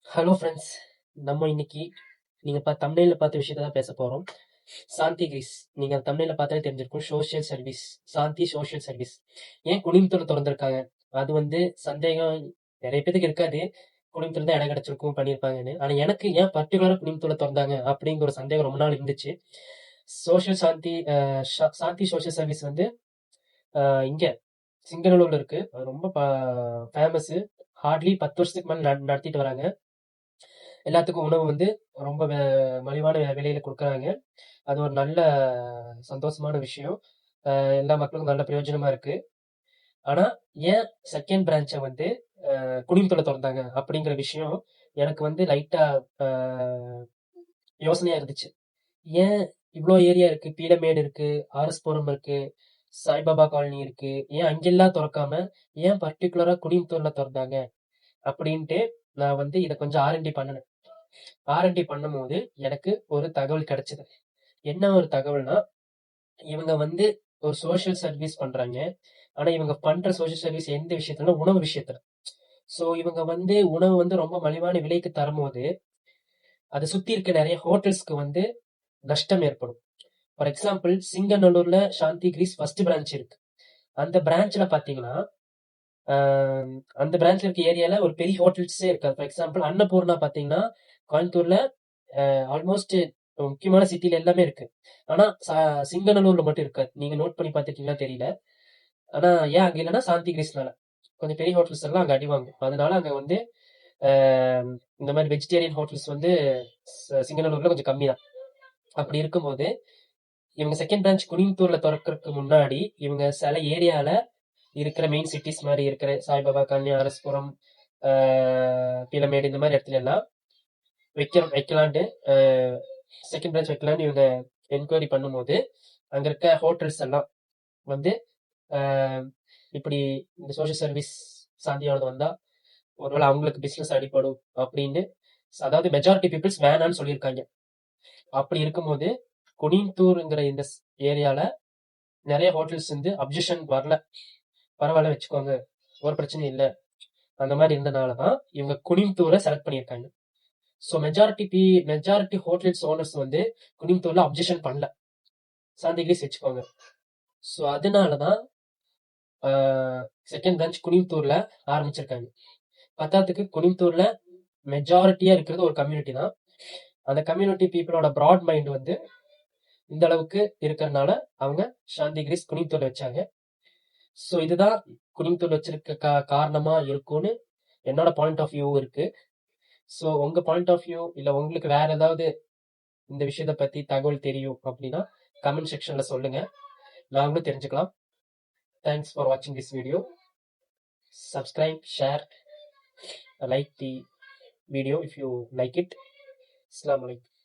Hello friends, நம்ம இன்னைக்கு தம்ப்நெயில்ல பார்த்த விஷயத்தை தான் பேச போறோம். சாந்தி கிரீஸ், நீங்க தம்ப்நெயில்ல பார்த்தாலே தெரிஞ்சிருக்கும். சோஷியல் சர்வீஸ், சாந்தி சோஷியல் சர்வீஸ். ஏன் குனிமுத்தூர்ல திறந்திருக்காங்க? அது சந்தேகம் நிறைய பேருக்கு இருக்காது. குனிமுத்தூர்ல தான் இடம் கிடைச்சிருக்கும் பண்ணியிருப்பாங்கன்னு. ஆனா எனக்கு ஏன் பர்டிகுலரா குனிமுத்தூர்ல திறந்தாங்க அப்படிங்கிற ஒரு சந்தேகம் ரொம்ப நாள் இருந்துச்சு. சோஷியல் சாந்தி சாந்தி சோஷியல் சர்வீஸ் இங்க சிங்கநல்லூர்ல இருக்கு. அது ரொம்ப ஃபேமஸ். ஹார்ட்லி 10 வருஷத்துக்கு மேல நடத்திட்டு வராங்க. எல்லாத்துக்கும் உணவு ரொம்ப மலிவான விலையில கொடுக்குறாங்க. அது ஒரு நல்ல சந்தோஷமான விஷயம். எல்லா மக்களுக்கும் நல்ல பிரயோஜனமா இருக்கு. ஆனா ஏன் செகண்ட் பிரான்ச்சை குனிமுத்தூர்ல திறந்தாங்க அப்படிங்கிற விஷயம் எனக்கு லைட்டா யோசனையா இருந்துச்சு. ஏன் இவ்வளோ ஏரியா இருக்கு, பீலமேடு இருக்கு, ஆர்எஸ்புரம் இருக்கு, சாய்பாபா காலனி இருக்கு, ஏன் அங்கெல்லாம் திறக்காம ஏன் பர்டிகுலரா குனிமுத்தூர்ல திறந்தாங்க அப்படின்ட்டு நான் இதை கொஞ்சம் ஆர்என்டி பண்ணினேன். ஆர்என்டி பண்ணும்போது எனக்கு ஒரு தகவல் கிடைச்சது. என்ன ஒரு தகவல்னா, இவங்க ஒரு சோஷியல் சர்வீஸ் பண்றாங்க. ஆனா இவங்க பண்ற சோஷியல் சர்வீஸ் எந்த விஷயத்துல, உணவு விஷயத்துல. சோ இவங்க உணவு ரொம்ப மலிவான விலைக்கு தரும்போது அதை சுத்தி இருக்க நிறைய ஹோட்டல்ஸ்க்கு நஷ்டம் ஏற்படும். ஃபார் எக்ஸாம்பிள், சிங்கநல்லூர்ல சாந்தி கிரீஸ் ஃபர்ஸ்ட் பிரான்ச் இருக்கு. அந்த பிரான்ச்ல பாத்தீங்கன்னா, அந்த பிரான்ச்ல இருக்க ஏரியால ஒரு பெரிய ஹோட்டல்ஸே இருக்காது. ஃபார் எக்ஸாம்பிள், அன்னபூர்ணா பாத்தீங்கன்னா கோயம்புத்தூர்ல ஆல்மோஸ்ட் முக்கியமான சிட்டில எல்லாமே இருக்கு. ஆனா சிங்கநல்லூர்ல மட்டும் இருக்காது. நீங்க நோட் பண்ணி பார்த்துட்டீங்கன்னா தெரியல. ஆனா ஏன் அங்க இல்லைன்னா சாந்தி கிரீஸ்னால கொஞ்சம் பெரிய ஹோட்டல்ஸ் எல்லாம் அங்க அடிவாங்க. அதனால அங்க இந்த மாதிரி வெஜிடேரியன் ஹோட்டல்ஸ் சிங்கநல்லூர்ல கொஞ்சம் கம்மி தான். அப்படி இருக்கும்போது இவங்க செகண்ட் பிரான்ச் குனிமுத்தூர்ல திறக்கிறதுக்கு முன்னாடி இவங்க சில ஏரியால இருக்கிற மெயின் சிட்டிஸ் மாதிரி இருக்கிற சாய்பாபா காலனி, அரஸ்புரம், பீலமேடு இந்த மாதிரி இடத்துல எல்லாம் வைக்கலான்ட்டு செகண்ட் பிரான்ச் வைக்கலான்னு இவங்க என்கொயரி பண்ணும்போது அங்க இருக்க ஹோட்டல்ஸ் எல்லாம் இப்படி இந்த சோஷியல் சர்வீஸ் சாந்தியானது வந்தா ஒருவேளை அவங்களுக்கு பிசினஸ் அடிப்படும் அப்படின்னு, அதாவது மெஜாரிட்டி பீப்புள்ஸ் வேணான்னு சொல்லியிருக்காங்க. அப்படி இருக்கும்போது குனிந்தூர்ங்கிற இந்த ஏரியால நிறைய ஹோட்டல்ஸ் அப்ஜெக்ஷன் வரல, பரவாயில்ல வச்சுக்கோங்க, ஒரு பிரச்சனையும் இல்லை, அந்த மாதிரி இருந்தனாலதான் இவங்க குனிந்தூரை செலக்ட் பண்ணியிருக்காங்க. ஸோ மெஜாரிட்டி ஹோட்டல்ஸ் ஓனர்ஸ் குனிமுத்தூர்ல அப்ஜெக்ஷன் பண்ணல, சாந்தி கிரீஸ் வச்சுக்கோங்க. ஸோ அதனாலதான் செகண்ட் பிரான்ச் குனிமுத்தூர்ல ஆரம்பிச்சிருக்காங்க. பத்தாவதுக்கு குனிமுத்தூர்ல மெஜாரிட்டியா இருக்கிறது ஒரு கம்யூனிட்டி தான். அந்த கம்யூனிட்டி பீப்புளோட ப்ராட் மைண்ட் இந்த அளவுக்கு இருக்கிறதுனால அவங்க சாந்தி கிரீஸ் குனிமுத்தூர்ல வச்சாங்க. ஸோ இதுதான் குனிமுத்தூர்ல வச்சிருக்க காரணமா இருக்கும்னு என்னோட பாயிண்ட் ஆஃப் வியூ இருக்கு. ஸோ உங்க பாயிண்ட் ஆஃப் வியூ இல்ல உங்களுக்கு வேற ஏதாவது இந்த விஷயத்தை பத்தி தகவல் தெரியும் அப்படின்னா கமெண்ட் செக்ஷன்ல சொல்லுங்க, நாங்களும் தெரிஞ்சுக்கலாம். தேங்க்ஸ் ஃபார் வாட்சிங் this video. Subscribe, share, like the video if you like it. Assalamu alaikum.